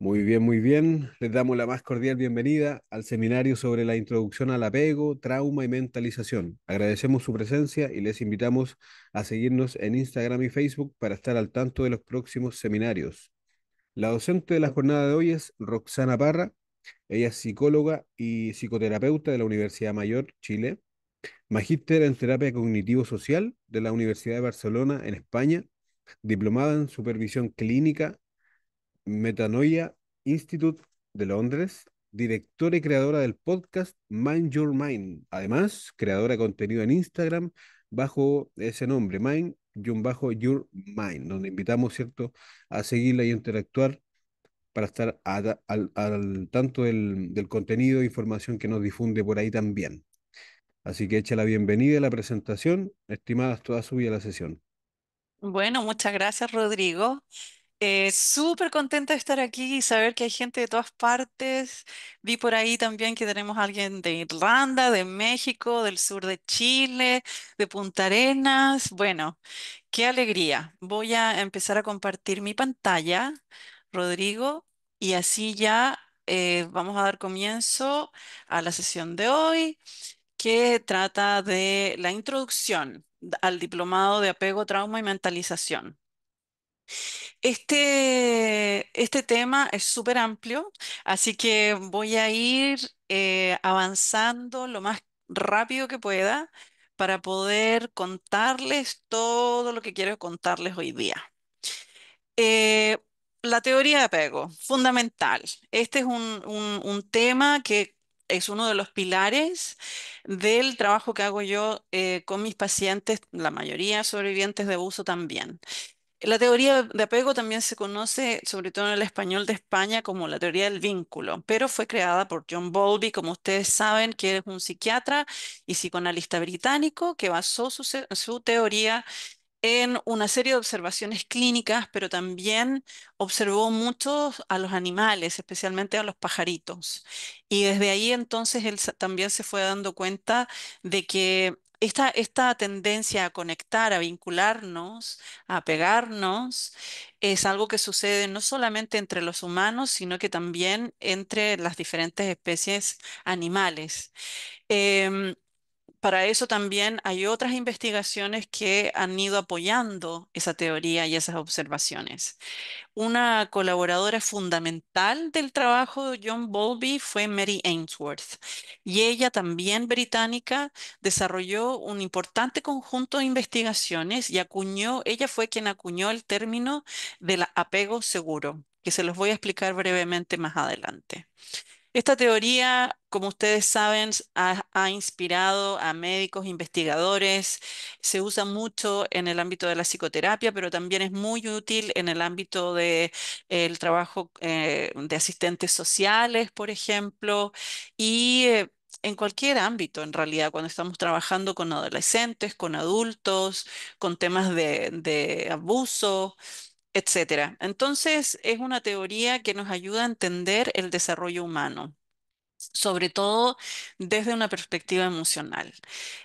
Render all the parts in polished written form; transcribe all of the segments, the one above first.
Muy bien, muy bien. Les damos la más cordial bienvenida al seminario sobre la introducción al apego, trauma y mentalización. Agradecemos su presencia y les invitamos a seguirnos en Instagram y Facebook para estar al tanto de los próximos seminarios. La docente de la jornada de hoy es Roxana Parra. Ella es psicóloga y psicoterapeuta de la Universidad Mayor, Chile, magíster en terapia cognitivo-social de la Universidad de Barcelona, en España, diplomada en supervisión clínica Metanoia Institute de Londres, directora y creadora del podcast Mind Your Mind. Además, creadora de contenido en Instagram bajo ese nombre, Mind-Your Mind, donde invitamos, ¿cierto?, a seguirla y interactuar para estar al tanto del contenido e información que nos difunde por ahí también. Así que echa la bienvenida a la presentación, estimadas todas suya a la sesión. Bueno, muchas gracias, Rodrigo. Súper contenta de estar aquí y saber que hay gente de todas partes. Vi por ahí también que tenemos a alguien de Irlanda, de México, del sur de Chile, de Punta Arenas. Bueno, qué alegría. Voy a empezar a compartir mi pantalla, Rodrigo, y así ya vamos a dar comienzo a la sesión de hoy, que trata de la introducción al diplomado de apego, trauma y mentalización. Este tema es súper amplio, así que voy a ir avanzando lo más rápido que pueda para poder contarles todo lo que quiero contarles hoy día. Eh, la teoría de apego, fundamental. Este es un tema que es uno de los pilares del trabajo que hago yo con mis pacientes, la mayoría sobrevivientes de abuso también. La teoría de apego también se conoce, sobre todo en el español de España, como la teoría del vínculo, pero fue creada por John Bowlby, como ustedes saben, que es un psiquiatra y psicoanalista británico que basó su teoría en una serie de observaciones clínicas, pero también observó mucho a los animales, especialmente a los pajaritos. Y desde ahí entonces él también se fue dando cuenta de que esta tendencia a conectar, a vincularnos, a pegarnos, es algo que sucede no solamente entre los humanos, sino que también entre las diferentes especies animales. Em, para eso también hay otras investigaciones que han ido apoyando esa teoría y esas observaciones. Una colaboradora fundamental del trabajo de John Bowlby fue Mary Ainsworth, y ella, también británica, desarrolló un importante conjunto de investigaciones y ella fue quien acuñó el término del apego seguro, que se los voy a explicar brevemente más adelante. Esta teoría, como ustedes saben, ha inspirado a médicos, investigadores, se usa mucho en el ámbito de la psicoterapia, pero también es muy útil en el ámbito de, el trabajo de asistentes sociales, por ejemplo, y en cualquier ámbito, en realidad, cuando estamos trabajando con adolescentes, con adultos, con temas de abuso, etcétera. Entonces, es una teoría que nos ayuda a entender el desarrollo humano, sobre todo desde una perspectiva emocional.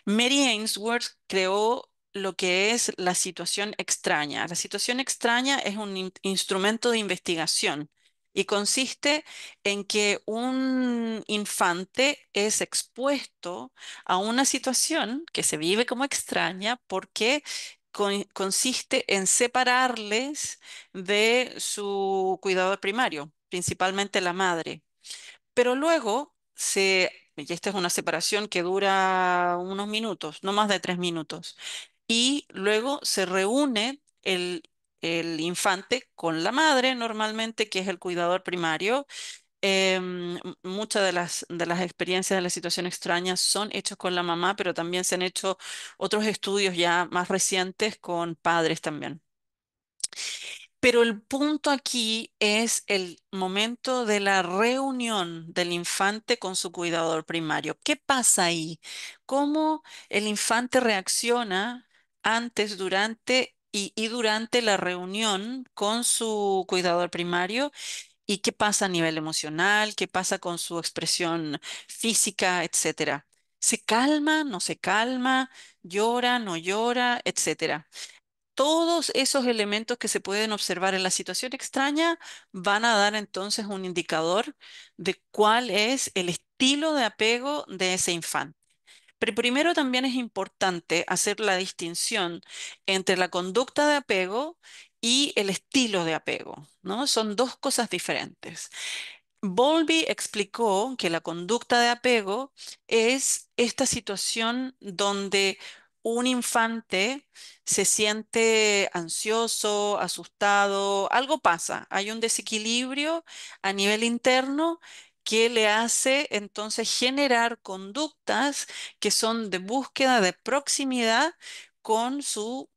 Mary Ainsworth creó lo que es la situación extraña. La situación extraña es un instrumento de investigación y consiste en que un infante es expuesto a una situación que se vive como extraña porque consiste en separarles de su cuidador primario, principalmente la madre. Pero luego y esta es una separación que dura unos minutos, no más de 3 minutos, y luego se reúne el infante con la madre, normalmente, que es el cuidador primario. Muchas de las experiencias de la situación extraña son hechas con la mamá, pero también se han hecho otros estudios ya más recientes con padres también. Pero el punto aquí es el momento de la reunión del infante con su cuidador primario. ¿Qué pasa ahí? ¿Cómo el infante reacciona antes, durante y durante la reunión con su cuidador primario? ¿Y qué pasa a nivel emocional? ¿Qué pasa con su expresión física, etcétera? ¿Se calma? ¿No se calma? ¿Llora? ¿No llora? Etcétera. Todos esos elementos que se pueden observar en la situación extraña van a dar entonces un indicador de cuál es el estilo de apego de ese infante. Pero primero también es importante hacer la distinción entre la conducta de apego y el estilo de apego, ¿no? Son dos cosas diferentes. Bowlby explicó que la conducta de apego es esta situación donde un infante se siente ansioso, asustado, algo pasa, hay un desequilibrio a nivel interno que le hace entonces generar conductas que son de búsqueda de proximidad con su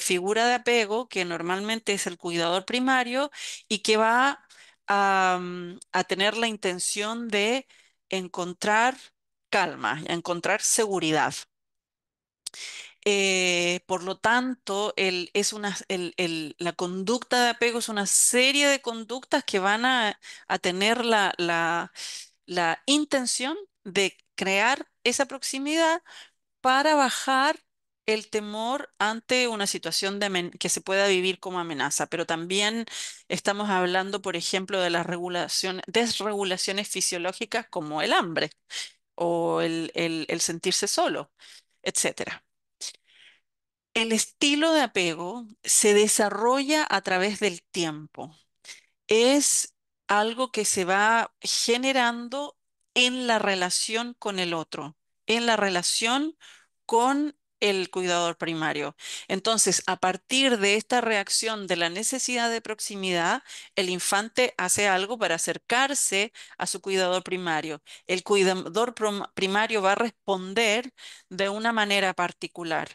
figura de apego, que normalmente es el cuidador primario y que va a tener la intención de encontrar calma, a encontrar seguridad. Por lo tanto, la conducta de apego es una serie de conductas que van a tener la intención de crear esa proximidad para bajar el temor ante una situación que se pueda vivir como amenaza. Pero también estamos hablando, por ejemplo, de las desregulaciones fisiológicas como el hambre o el sentirse solo, etcétera. El estilo de apego se desarrolla a través del tiempo. Es algo que se va generando en la relación con el otro, en la relación con el cuidador primario. Entonces, a partir de esta reacción de la necesidad de proximidad, el infante hace algo para acercarse a su cuidador primario. El cuidador primario va a responder de una manera particular.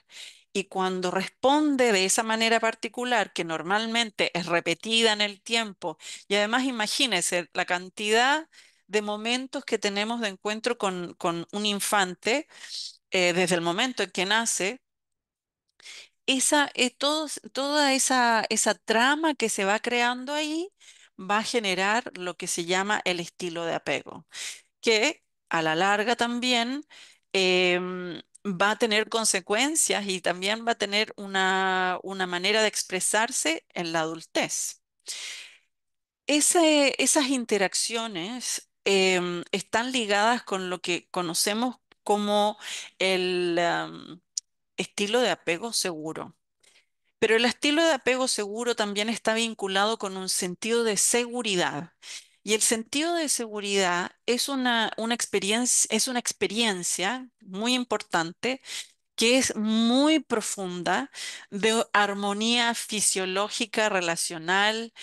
Y cuando responde de esa manera particular, que normalmente es repetida en el tiempo, y además imagínese la cantidad de momentos que tenemos de encuentro con un infante desde el momento en que nace, toda esa trama que se va creando ahí va a generar lo que se llama el estilo de apego, que a la larga también va a tener consecuencias y también va a tener una manera de expresarse en la adultez. Esas interacciones están ligadas con lo que conocemos como el estilo de apego seguro. Pero el estilo de apego seguro también está vinculado con un sentido de seguridad. Y el sentido de seguridad es una experiencia muy importante que es muy profunda de armonía fisiológica, relacional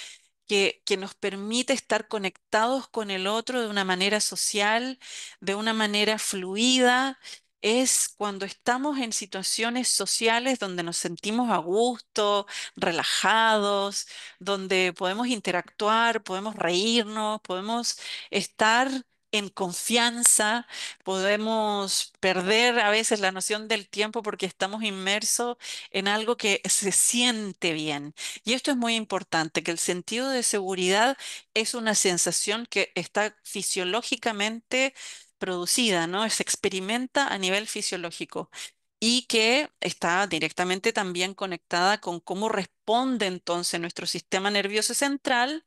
que nos permite estar conectados con el otro de una manera social, de una manera fluida. Es cuando estamos en situaciones sociales donde nos sentimos a gusto, relajados, donde podemos interactuar, podemos reírnos, podemos estar en confianza, podemos perder a veces la noción del tiempo porque estamos inmersos en algo que se siente bien. Y esto es muy importante, que el sentido de seguridad es una sensación que está fisiológicamente producida, ¿no? Se experimenta a nivel fisiológico y que está directamente también conectada con cómo responde entonces nuestro sistema nervioso central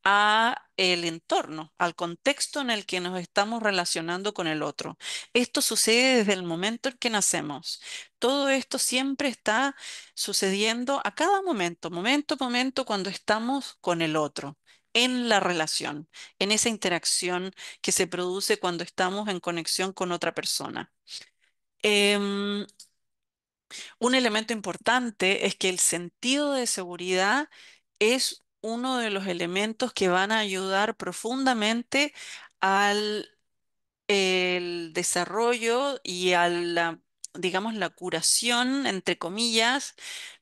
a el entorno, al contexto en el que nos estamos relacionando con el otro. Esto sucede desde el momento en que nacemos. Todo esto siempre está sucediendo a cada momento a momento cuando estamos con el otro, en la relación, en esa interacción que se produce cuando estamos en conexión con otra persona. Em, un elemento importante es que el sentido de seguridad es uno de los elementos que van a ayudar profundamente al el desarrollo y a digamos, la curación, entre comillas,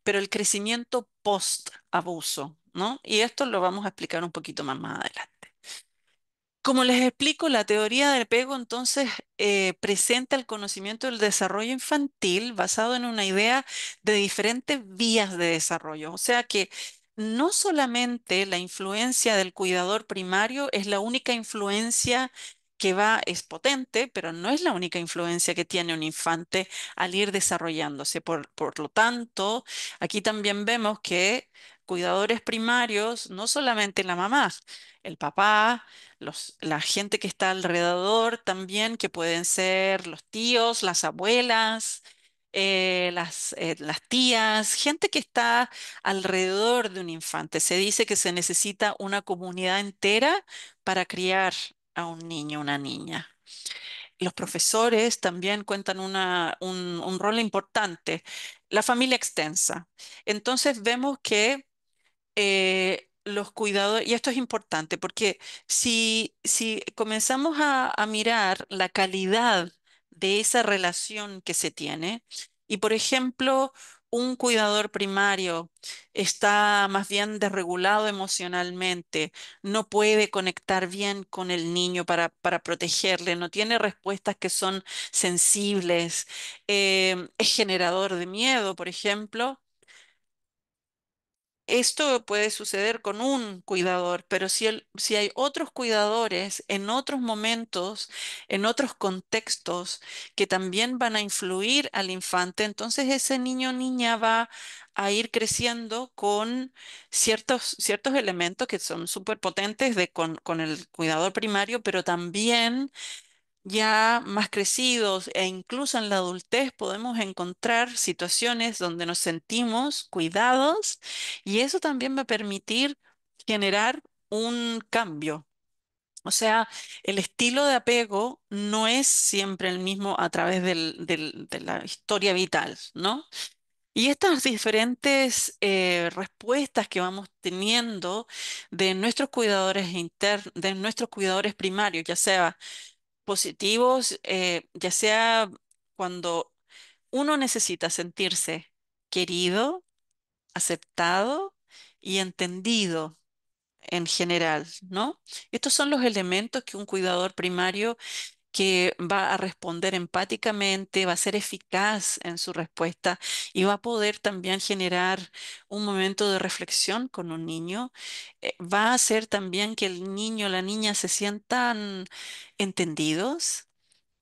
pero el crecimiento post-abuso, ¿no? Y esto lo vamos a explicar un poquito más adelante. Como les explico, la teoría del apego entonces presenta el conocimiento del desarrollo infantil basado en una idea de diferentes vías de desarrollo. O sea que no solamente la influencia del cuidador primario es la única influencia es potente, pero no es la única influencia que tiene un infante al ir desarrollándose. Por lo tanto, aquí también vemos que cuidadores primarios, no solamente la mamá, el papá, la gente que está alrededor también, que pueden ser los tíos, las abuelas, las tías, gente que está alrededor de un infante. Se dice que se necesita una comunidad entera para criar a un niño, una niña. Los profesores también cuentan un rol importante. La familia extensa. Entonces vemos que los cuidadores, y esto es importante porque si comenzamos a mirar la calidad de esa relación que se tiene, y por ejemplo, un cuidador primario está más bien desregulado emocionalmente, no puede conectar bien con el niño para protegerle, no tiene respuestas que son sensibles, es generador de miedo, por ejemplo. Esto puede suceder con un cuidador, pero si hay otros cuidadores en otros momentos, en otros contextos que también van a influir al infante, entonces ese niño o niña va a ir creciendo con ciertos elementos que son súper potentes con el cuidador primario, pero también ya más crecidos e incluso en la adultez podemos encontrar situaciones donde nos sentimos cuidados y eso también va a permitir generar un cambio. O sea, el estilo de apego no es siempre el mismo a través de la historia vital, ¿no? Y estas diferentes respuestas que vamos teniendo de nuestros cuidadores de nuestros cuidadores primarios, ya sea positivos, ya sea cuando uno necesita sentirse querido, aceptado y entendido en general, ¿no? Estos son los elementos que un cuidador primario que va a responder empáticamente, va a ser eficaz en su respuesta y va a poder también generar un momento de reflexión con un niño. Va a hacer también que el niño o la niña se sientan entendidos,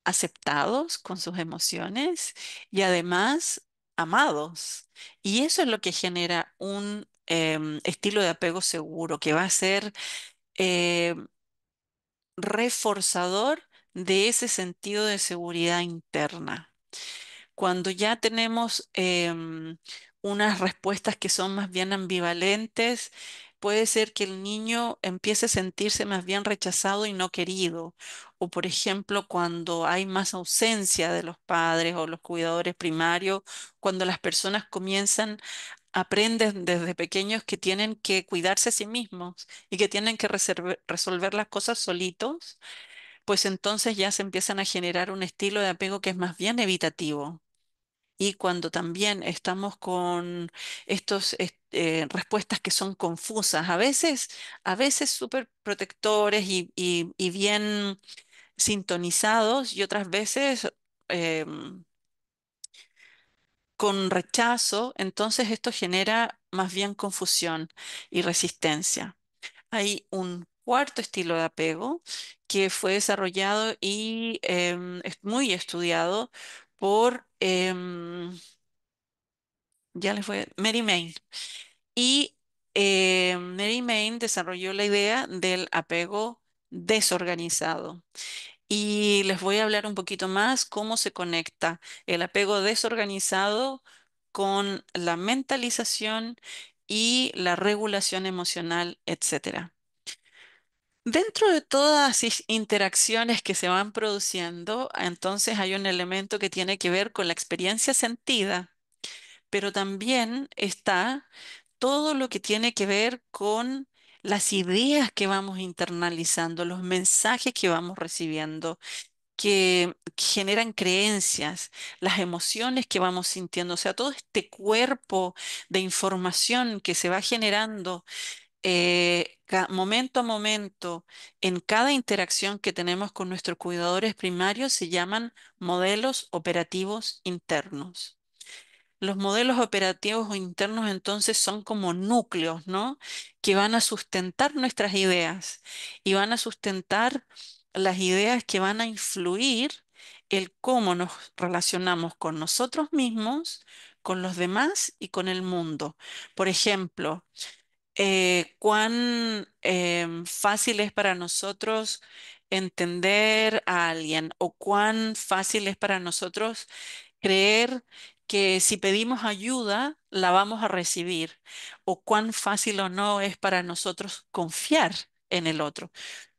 aceptados con sus emociones y además amados. Y eso es lo que genera un estilo de apego seguro, que va a ser reforzador de ese sentido de seguridad interna. Cuando ya tenemos unas respuestas que son más bien ambivalentes, puede ser que el niño empiece a sentirse más bien rechazado y no querido. O por ejemplo, cuando hay más ausencia de los padres o los cuidadores primarios, cuando las personas aprenden desde pequeños que tienen que cuidarse a sí mismos y que tienen que resolver las cosas solitos, pues entonces ya se empiezan a generar un estilo de apego que es más bien evitativo. Y cuando también estamos con estos respuestas que son confusas, a veces súper protectores y bien sintonizados, y otras veces con rechazo, entonces esto genera más bien confusión y resistencia. Hay un cuarto estilo de apego que fue desarrollado y es muy estudiado por, ya les fue, Mary Main. Y Mary Main desarrolló la idea del apego desorganizado. Y les voy a hablar un poquito más cómo se conecta el apego desorganizado con la mentalización y la regulación emocional, etcétera. Dentro de todas las interacciones que se van produciendo, entonces hay un elemento que tiene que ver con la experiencia sentida, pero también está todo lo que tiene que ver con las ideas que vamos internalizando, los mensajes que vamos recibiendo, que generan creencias, las emociones que vamos sintiendo, o sea, todo este cuerpo de información que se va generando momento a momento en cada interacción que tenemos con nuestros cuidadores primarios se llaman modelos operativos internos. Los modelos operativos internos entonces son como núcleos, ¿no? Que van a sustentar nuestras ideas y van a sustentar las ideas que van a influir el cómo nos relacionamos con nosotros mismos, con los demás y con el mundo. Por ejemplo, cuán fácil es para nosotros entender a alguien o cuán fácil es para nosotros creer que si pedimos ayuda la vamos a recibir o cuán fácil o no es para nosotros confiar en el otro.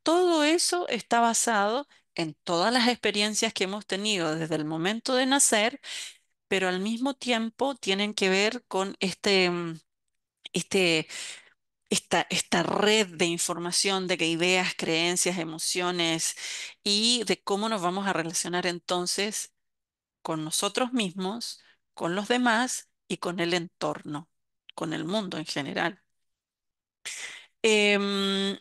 Todo eso está basado en todas las experiencias que hemos tenido desde el momento de nacer, pero al mismo tiempo tienen que ver con este esta red de información, de que ideas, creencias, emociones y de cómo nos vamos a relacionar entonces con nosotros mismos, con los demás y con el entorno, con el mundo en general. Em,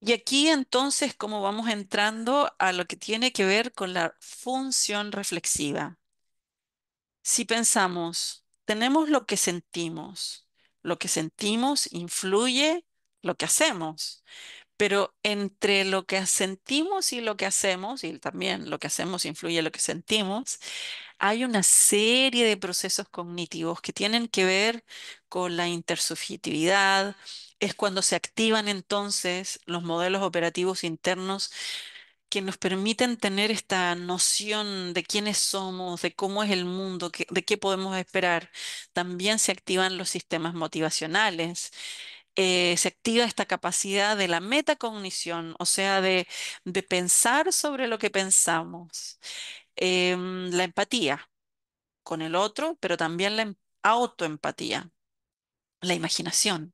y aquí entonces, cómo vamos entrando a lo que tiene que ver con la función reflexiva. Si pensamos, tenemos lo que sentimos influye lo que hacemos. Pero entre lo que sentimos y lo que hacemos, y también lo que hacemos influye en lo que sentimos, hay una serie de procesos cognitivos que tienen que ver con la intersubjetividad. Es cuando se activan entonces los modelos operativos internos que nos permiten tener esta noción de quiénes somos, de cómo es el mundo, de qué podemos esperar. También se activan los sistemas motivacionales, se activa esta capacidad de la metacognición, o sea, de pensar sobre lo que pensamos. La empatía con el otro, pero también la autoempatía, la imaginación.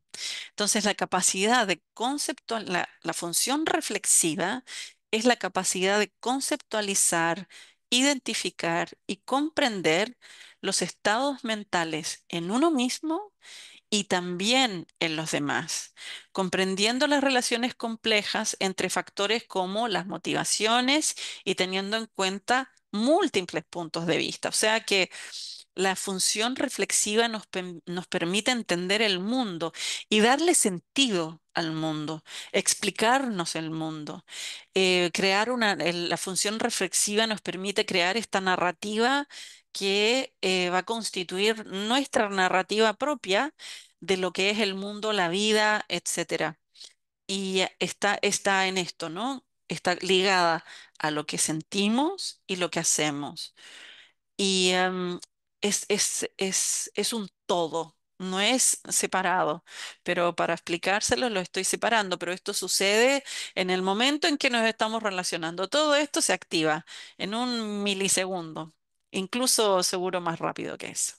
Entonces, la capacidad de conceptual, la función reflexiva es la capacidad de conceptualizar, identificar y comprender los estados mentales en uno mismo y también en los demás, comprendiendo las relaciones complejas entre factores como las motivaciones y teniendo en cuenta múltiples puntos de vista. O sea que la función reflexiva nos permite entender el mundo y darle sentido al mundo, explicarnos el mundo. La función reflexiva nos permite crear esta narrativa que va a constituir nuestra narrativa propia de lo que es el mundo, la vida, etcétera. Y está en esto, ¿no? Está ligada a lo que sentimos y lo que hacemos. Y es un todo, no es separado, pero para explicárselo lo estoy separando, pero esto sucede en el momento en que nos estamos relacionando. Todo esto se activa en un milisegundo, incluso seguro más rápido que eso.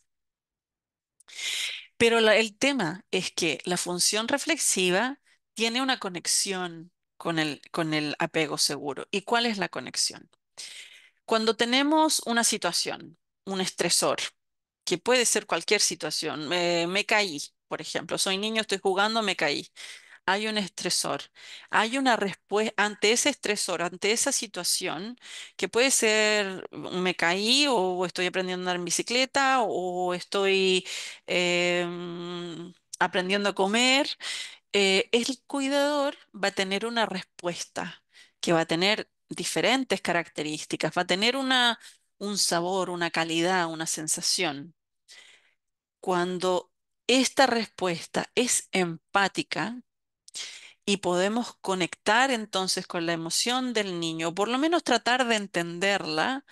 Pero el tema es que la función reflexiva tiene una conexión con el apego seguro. ¿Y cuál es la conexión? Cuando tenemos una situación, un estresor, que puede ser cualquier situación, me caí, por ejemplo, soy niño, estoy jugando, me caí. Hay un estresor, hay una respuesta ante ese estresor, ante esa situación, que puede ser me caí o estoy aprendiendo a andar en bicicleta o estoy aprendiendo a comer. El cuidador va a tener una respuesta que va a tener diferentes características, va a tener un sabor, una calidad, una sensación. Cuando esta respuesta es empática y podemos conectar entonces con la emoción del niño, o por lo menos tratar de entenderla,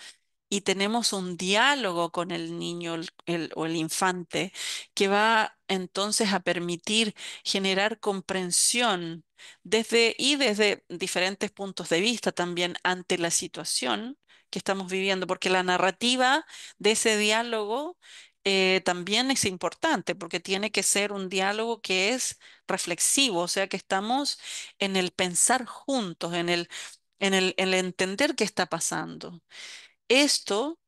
y tenemos un diálogo con el niño o el infante que va entonces a permitir generar comprensión desde diferentes puntos de vista también ante la situación que estamos viviendo, porque la narrativa de ese diálogo también es importante, porque tiene que ser un diálogo que es reflexivo, o sea que estamos en el pensar juntos, en el entender qué está pasando. Esto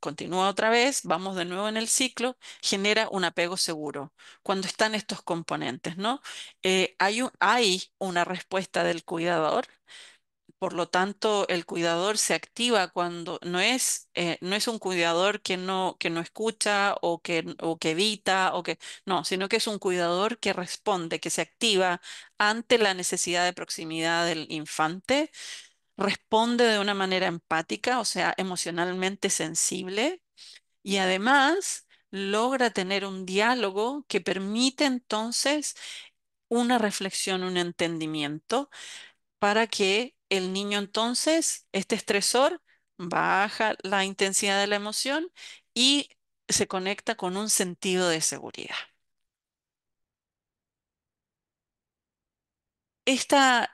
continúa otra vez, vamos de nuevo en el ciclo, genera un apego seguro. Cuando están estos componentes, ¿no? Hay una respuesta del cuidador, Por lo tanto, el cuidador se activa cuando no es un cuidador que no escucha o que evita, no, sino que es un cuidador que responde, que se activa ante la necesidad de proximidad del infante, responde de una manera empática, o sea, emocionalmente sensible, y además logra tener un diálogo que permite entonces una reflexión, un entendimiento para que el niño entonces, este estresor, baja la intensidad de la emoción y se conecta con un sentido de seguridad. Esta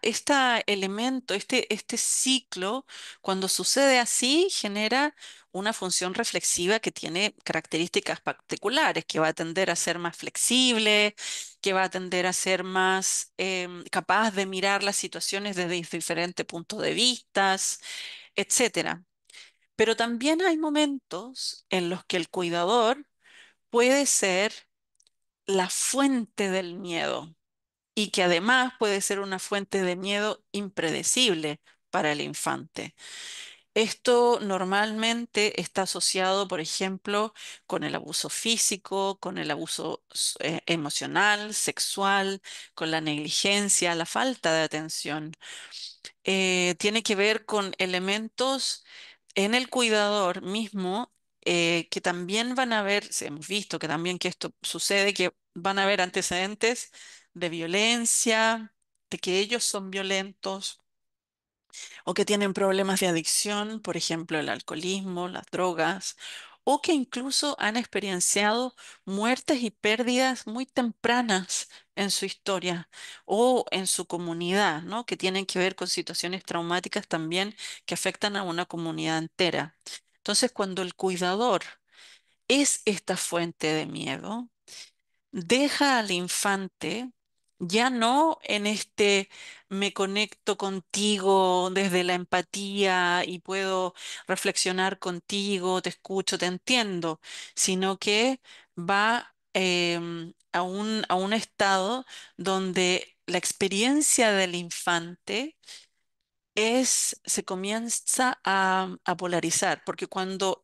elemento, este ciclo, cuando sucede así, genera una función reflexiva que tiene características particulares, que va a tender a ser más flexible, que va a tender a ser más capaz de mirar las situaciones desde diferentes puntos de vista, etcétera. Pero también hay momentos en los que el cuidador puede ser la fuente del miedo y que además puede ser una fuente de miedo impredecible para el infante. Esto normalmente está asociado, por ejemplo, con el abuso físico, con el abuso emocional, sexual, con la negligencia, la falta de atención. Tiene que ver con elementos en el cuidador mismo que también van a ver, sí, hemos visto que también que esto sucede, que van a haber antecedentes de violencia, de que ellos son violentos o que tienen problemas de adicción, por ejemplo, el alcoholismo, las drogas, o que incluso han experienciado muertes y pérdidas muy tempranas en su historia o en su comunidad, ¿no? Que tienen que ver con situaciones traumáticas también que afectan a una comunidad entera. Entonces, cuando el cuidador es esta fuente de miedo, deja al infante ya no en este me conecto contigo desde la empatía y puedo reflexionar contigo, te escucho, te entiendo, sino que va a un estado donde la experiencia del infante se comienza a polarizar, porque cuando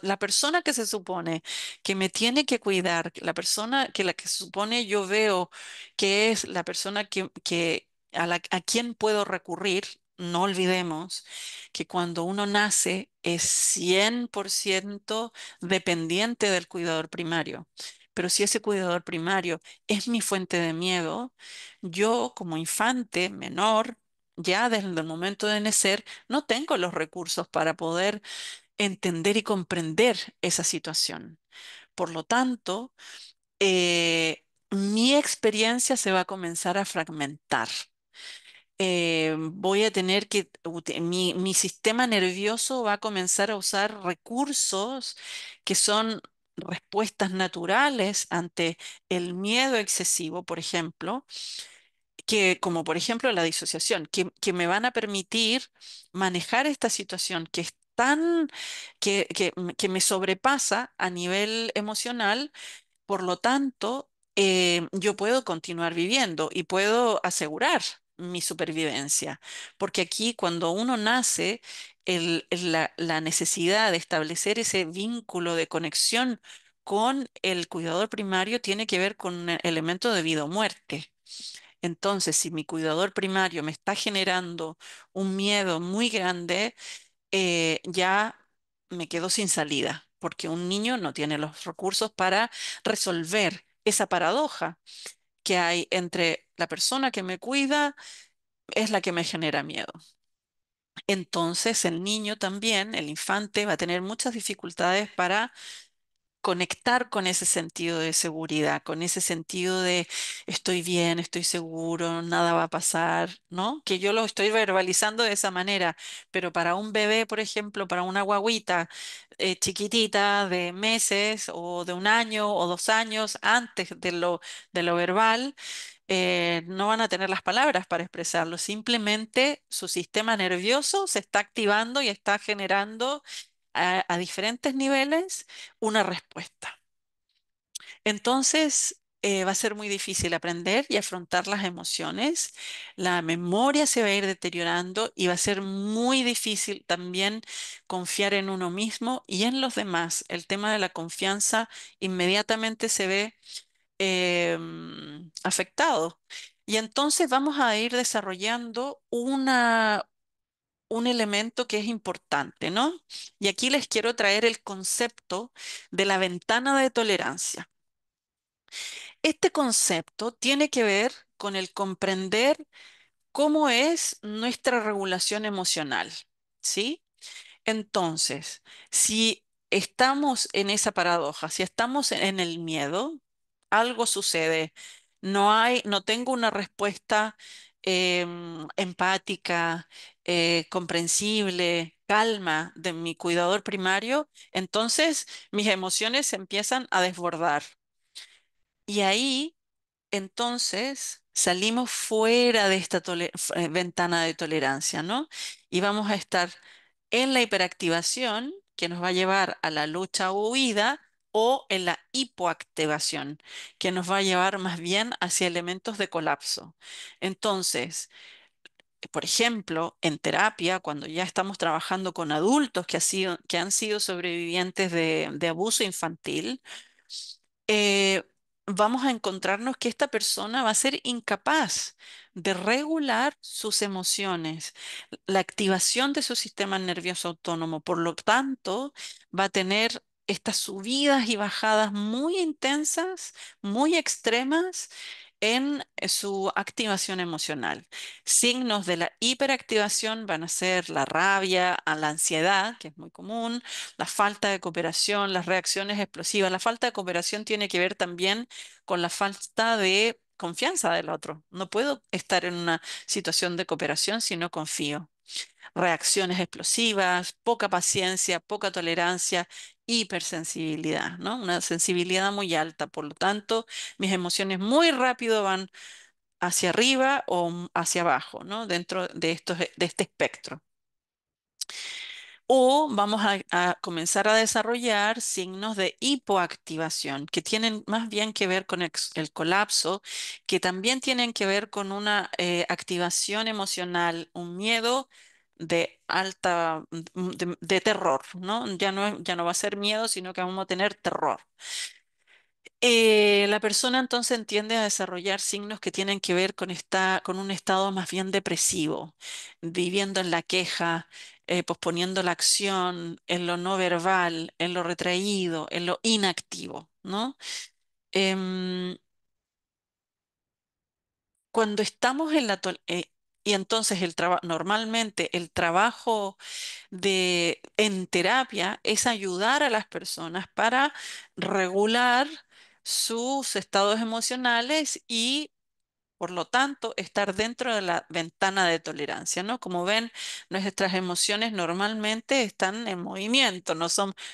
la persona que se supone que me tiene que cuidar, la persona que la que se supone yo veo que es la persona a quien puedo recurrir, no olvidemos que cuando uno nace es 100% dependiente del cuidador primario. Pero si ese cuidador primario es mi fuente de miedo, yo como infante menor, ya desde el momento de nacer no tengo los recursos para poder entender y comprender esa situación. Por lo tanto, mi experiencia se va a comenzar a fragmentar. Voy a tener que, mi sistema nervioso va a comenzar a usar recursos que son respuestas naturales ante el miedo excesivo, por ejemplo, que, como por ejemplo la disociación, que me van a permitir manejar esta situación que es tan, que me sobrepasa a nivel emocional. Por lo tanto, yo puedo continuar viviendo y puedo asegurar mi supervivencia, porque aquí cuando uno nace, la necesidad de establecer ese vínculo de conexión con el cuidador primario tiene que ver con un elemento de vida o muerte. Entonces, si mi cuidador primario me está generando un miedo muy grande, ya me quedo sin salida, porque un niño no tiene los recursos para resolver esa paradoja que hay entre la persona que me cuida es la que me genera miedo. Entonces, el niño también, el infante, va a tener muchas dificultades para conectar con ese sentido de seguridad, con ese sentido de estoy bien, estoy seguro, nada va a pasar, ¿no? Que yo lo estoy verbalizando de esa manera, pero para un bebé, por ejemplo, para una guagüita chiquitita de meses o de un año o 2 años antes de lo verbal, no van a tener las palabras para expresarlo, simplemente su sistema nervioso se está activando y está generando a diferentes niveles una respuesta. Entonces, va a ser muy difícil aprender y afrontar las emociones. La memoria se va a ir deteriorando y va a ser muy difícil también confiar en uno mismo y en los demás. El tema de la confianza inmediatamente se ve afectado. Y entonces vamos a ir desarrollando un elemento que es importante, ¿no? Y aquí les quiero traer el concepto de la ventana de tolerancia. Este concepto tiene que ver con el comprender cómo es nuestra regulación emocional, ¿sí? Entonces, si estamos en esa paradoja, si estamos en el miedo, algo sucede. No tengo una respuesta empática, comprensible, calma de mi cuidador primario, entonces mis emociones se empiezan a desbordar. Y ahí entonces salimos fuera de esta ventana de tolerancia, ¿no? Y vamos a estar en la hiperactivación, que nos va a llevar a la lucha o huida, o en la hipoactivación, que nos va a llevar más bien hacia elementos de colapso. Entonces, por ejemplo, en terapia, cuando ya estamos trabajando con adultos que han sido sobrevivientes de abuso infantil, eh, vamos a encontrarnos que esta persona va a ser incapaz de regular sus emociones, la activación de su sistema nervioso autónomo. Por lo tanto, va a tener estas subidas y bajadas muy intensas, muy extremas en su activación emocional. Signos de la hiperactivación van a ser la rabia, a la ansiedad, que es muy común, la falta de cooperación, las reacciones explosivas. La falta de cooperación tiene que ver también con la falta de confianza del otro. No puedo estar en una situación de cooperación si no confío. Reacciones explosivas, poca paciencia, poca tolerancia, hipersensibilidad, ¿no? Una sensibilidad muy alta. Por lo tanto, mis emociones muy rápido van hacia arriba o hacia abajo, ¿no? Dentro de este espectro. O vamos a comenzar a desarrollar signos de hipoactivación, que tienen más bien que ver con el colapso, que también tienen que ver con una activación emocional, un miedo de alta, de terror, ¿no? Ya no va a ser miedo, sino que vamos a tener terror. La persona entonces tiende a desarrollar signos que tienen que ver con un estado más bien depresivo, viviendo en la queja, posponiendo la acción, en lo no verbal, en lo retraído, en lo inactivo, ¿no? Em, Cuando estamos y entonces normalmente el trabajo en terapia es ayudar a las personas para regular sus estados emocionales y, por lo tanto, estar dentro de la ventana de tolerancia, ¿no? Como ven, nuestras emociones normalmente están en movimiento, no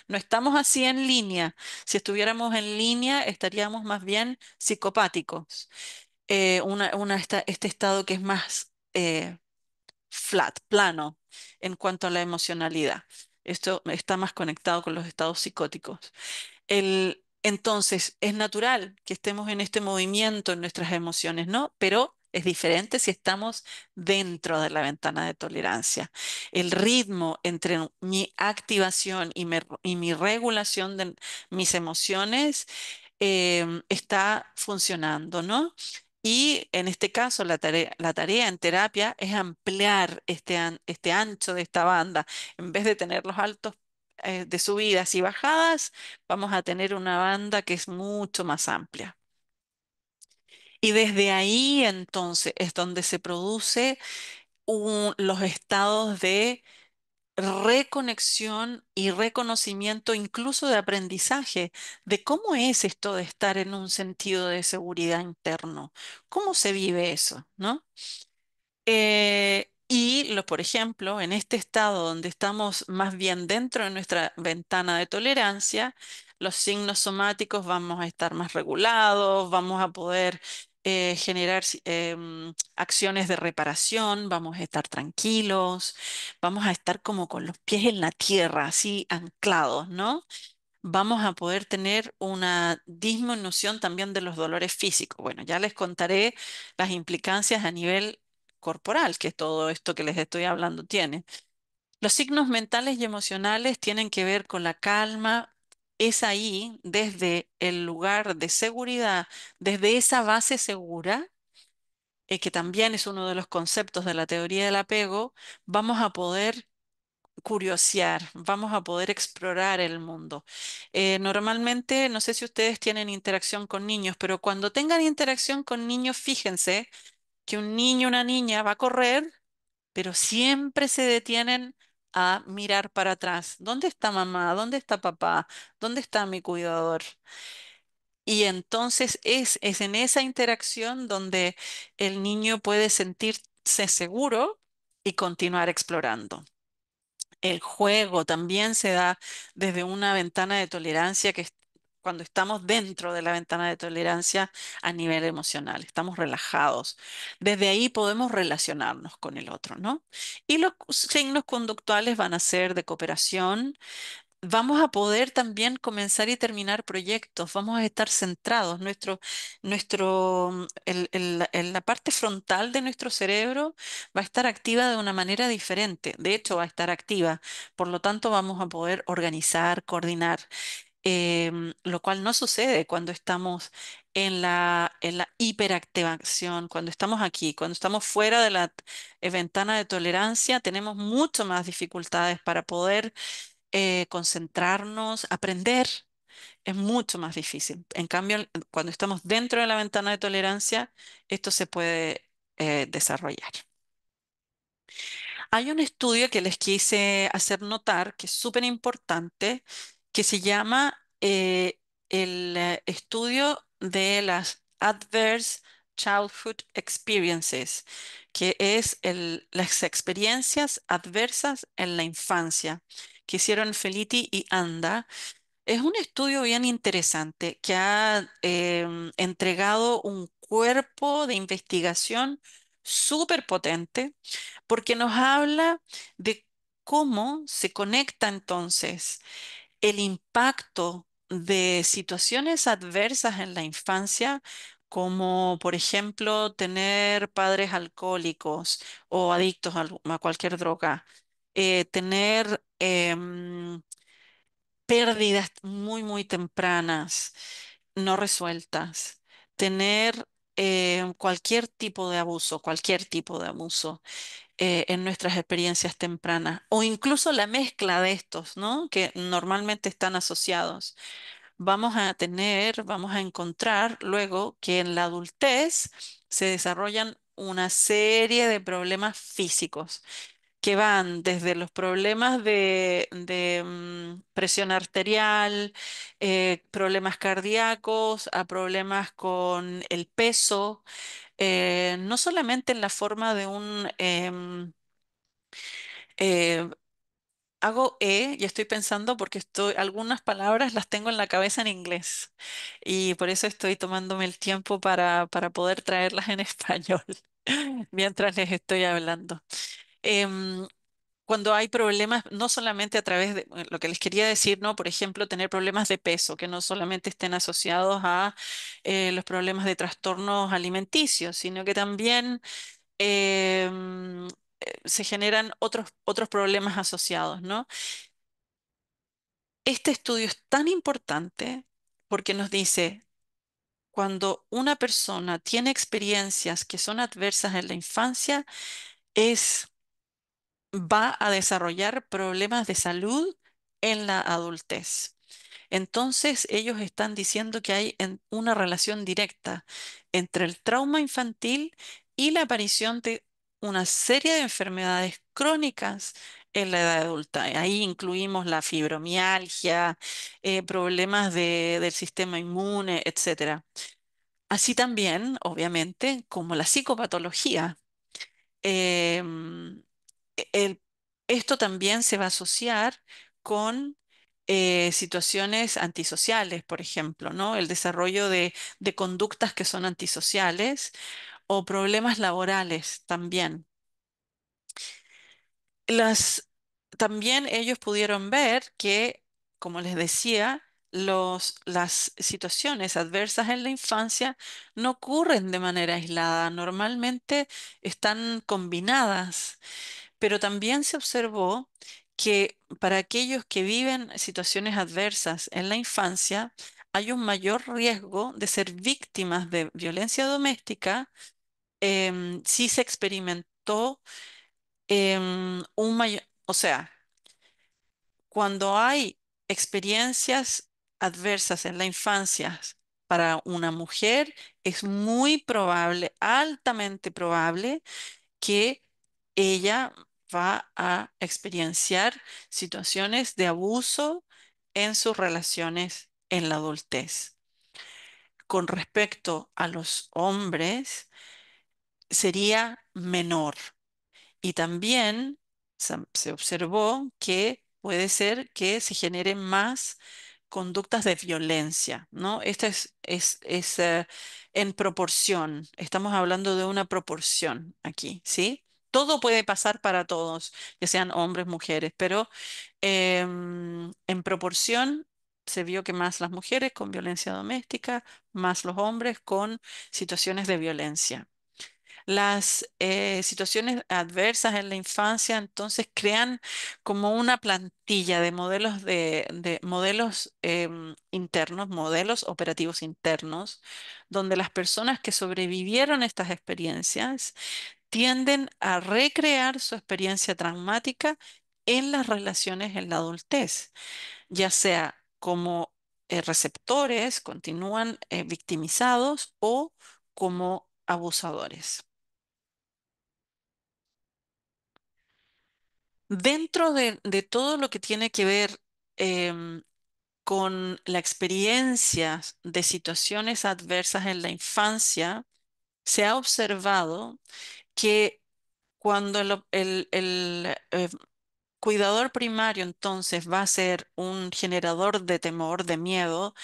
estamos así en línea. Si estuviéramos en línea, estaríamos más bien psicopáticos. Este estado que es más flat, plano, en cuanto a la emocionalidad. Esto está más conectado con los estados psicóticos. Entonces, es natural que estemos en este movimiento en nuestras emociones, ¿no? Pero es diferente si estamos dentro de la ventana de tolerancia. El ritmo entre mi activación y mi regulación de mis emociones está funcionando, ¿no? Y en este caso, la tarea en terapia es ampliar este ancho de esta banda. En vez de tener los altos de subidas y bajadas, vamos a tener una banda que es mucho más amplia. Y desde ahí entonces es donde se produce los estados de reconexión y reconocimiento, incluso de aprendizaje, de cómo es esto de estar en un sentido de seguridad interno, cómo se vive eso, ¿no? Por ejemplo, en este estado donde estamos más bien dentro de nuestra ventana de tolerancia, los signos somáticos vamos a estar más regulados, vamos a poder generar acciones de reparación, vamos a estar tranquilos, vamos a estar como con los pies en la tierra, así anclados, ¿no? vamos a poder tener una disminución también de los dolores físicos. Bueno, ya les contaré las implicancias a nivel corporal que todo esto que les estoy hablando tiene. Los signos mentales y emocionales tienen que ver con la calma. Es ahí, desde el lugar de seguridad, desde esa base segura, que también es uno de los conceptos de la teoría del apego, vamos a poder curiosear, vamos a poder explorar el mundo. Normalmente, no sé si ustedes tienen interacción con niños, pero cuando tengan interacción con niños, fíjense que un niño o una niña va a correr, pero siempre se detienen a mirar para atrás. ¿Dónde está mamá? ¿Dónde está papá? ¿Dónde está mi cuidador? Y entonces es en esa interacción donde el niño puede sentirse seguro y continuar explorando. El juego también se da desde una ventana de tolerancia cuando estamos dentro de la ventana de tolerancia a nivel emocional, estamos relajados. Desde ahí podemos relacionarnos con el otro, ¿no? Y los signos conductuales van a ser de cooperación. Vamos a poder también comenzar y terminar proyectos, vamos a estar centrados. La parte frontal de nuestro cerebro va a estar activa de una manera diferente. De hecho, va a estar activa. Por lo tanto, vamos a poder organizar, coordinar, lo cual no sucede cuando estamos en la hiperactivación, cuando estamos aquí, cuando estamos fuera de la ventana de tolerancia, tenemos mucho más dificultades para poder concentrarnos, aprender, es mucho más difícil. En cambio, cuando estamos dentro de la ventana de tolerancia, esto se puede desarrollar. Hay un estudio que les quise hacer notar, que es súper importante, que se llama el estudio de las Adverse Childhood Experiences, que es las experiencias adversas en la infancia, que hicieron Feliti y Anda. Es un estudio bien interesante que ha entregado un cuerpo de investigación súper potente porque nos habla de cómo se conecta entonces el impacto de situaciones adversas en la infancia, como por ejemplo tener padres alcohólicos o adictos a cualquier droga, tener pérdidas muy, muy tempranas, no resueltas, tener cualquier tipo de abuso en nuestras experiencias tempranas, o incluso la mezcla de estos, ¿no? Que normalmente están asociados. Vamos a encontrar luego que en la adultez se desarrollan una serie de problemas físicos que van desde los problemas de presión arterial, problemas cardíacos, a problemas con el peso, no solamente en la forma de eh, hago y estoy pensando porque algunas palabras las tengo en la cabeza en inglés y por eso estoy tomándome el tiempo para poder traerlas en español mientras les estoy hablando. Em, Cuando hay problemas, no solamente a través de lo que les quería decir, ¿no? Por ejemplo, tener problemas de peso, que no solamente estén asociados a los problemas de trastornos alimenticios, sino que también se generan otros problemas asociados, ¿no? Este estudio es tan importante porque nos dice, cuando una persona tiene experiencias que son adversas en la infancia, es va a desarrollar problemas de salud en la adultez. Entonces, ellos están diciendo que hay una relación directa entre el trauma infantil y la aparición de una serie de enfermedades crónicas en la edad adulta. Ahí incluimos la fibromialgia, problemas del sistema inmune, etcétera. Así también, obviamente, como la psicopatología. Em, el- Esto también se va a asociar con situaciones antisociales, por ejemplo, ¿no? El desarrollo de conductas que son antisociales o problemas laborales también. Las, También ellos pudieron ver que, como les decía, las situaciones adversas en la infancia no ocurren de manera aislada, normalmente están combinadas, pero también se observó que para aquellos que viven situaciones adversas en la infancia, hay un mayor riesgo de ser víctimas de violencia doméstica si se experimentó un mayor, o sea, cuando hay experiencias adversas en la infancia para una mujer, es muy probable, altamente probable, que ella va a experienciar situaciones de abuso en sus relaciones en la adultez. Con respecto a los hombres, sería menor. Y también se observó que puede ser que se generen más conductas de violencia, ¿no? Esta es en proporción. Estamos hablando de una proporción aquí, ¿sí? Todo puede pasar para todos, ya sean hombres, mujeres, pero en proporción se vio que más las mujeres con violencia doméstica, más los hombres con situaciones de violencia. Las situaciones adversas en la infancia entonces crean como una plantilla de modelos de modelos internos, modelos operativos internos, donde las personas que sobrevivieron estas experiencias tienden a recrear su experiencia traumática en las relaciones en la adultez, ya sea como receptores, continúan victimizados o como abusadores. Dentro de todo lo que tiene que ver em, con la experiencia de situaciones adversas en la infancia, se ha observado que cuando el cuidador primario entonces va a ser un generador de temor, de miedo,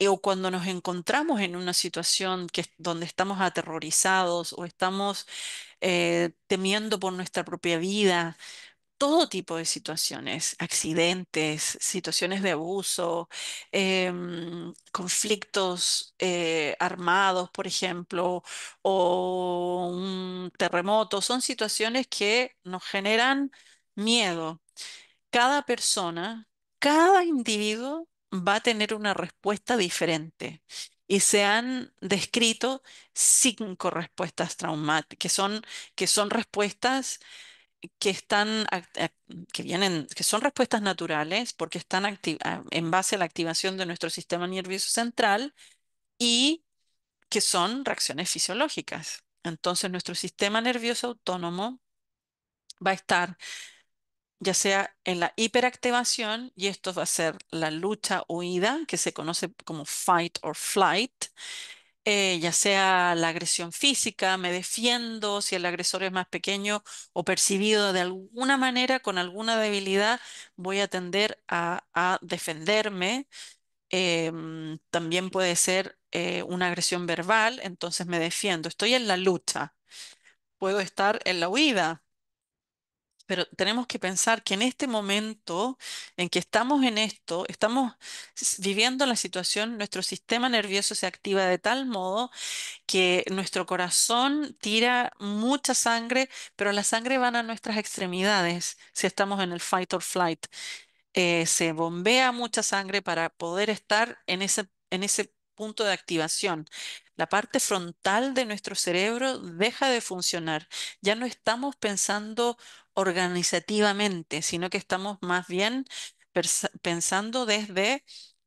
o cuando nos encontramos en una situación donde estamos aterrorizados o estamos temiendo por nuestra propia vida, todo tipo de situaciones, accidentes, situaciones de abuso, conflictos armados, por ejemplo, o un terremoto, son situaciones que nos generan miedo. Cada persona, cada individuo va a tener una respuesta diferente. Y se han descrito 5 respuestas traumáticas, que son respuestas que que vienen, que son respuestas naturales porque están en base a la activación de nuestro sistema nervioso central y que son reacciones fisiológicas. Entonces, nuestro sistema nervioso autónomo va a estar ya sea en la hiperactivación, y esto va a ser la lucha huida, que se conoce como fight or flight, ya sea la agresión física, me defiendo, si el agresor es más pequeño o percibido de alguna manera con alguna debilidad, voy a tender a defenderme. También puede ser una agresión verbal, entonces me defiendo. Estoy en la lucha, puedo estar en la huida. Pero tenemos que pensar que en este momento en que estamos en esto, estamos viviendo la situación, nuestro sistema nervioso se activa de tal modo que nuestro corazón tira mucha sangre, pero la sangre va a nuestras extremidades si estamos en el fight or flight. Se bombea mucha sangre para poder estar en ese punto de activación. La parte frontal de nuestro cerebro deja de funcionar. Ya no estamos pensando organizativamente, sino que estamos más bien pensando desde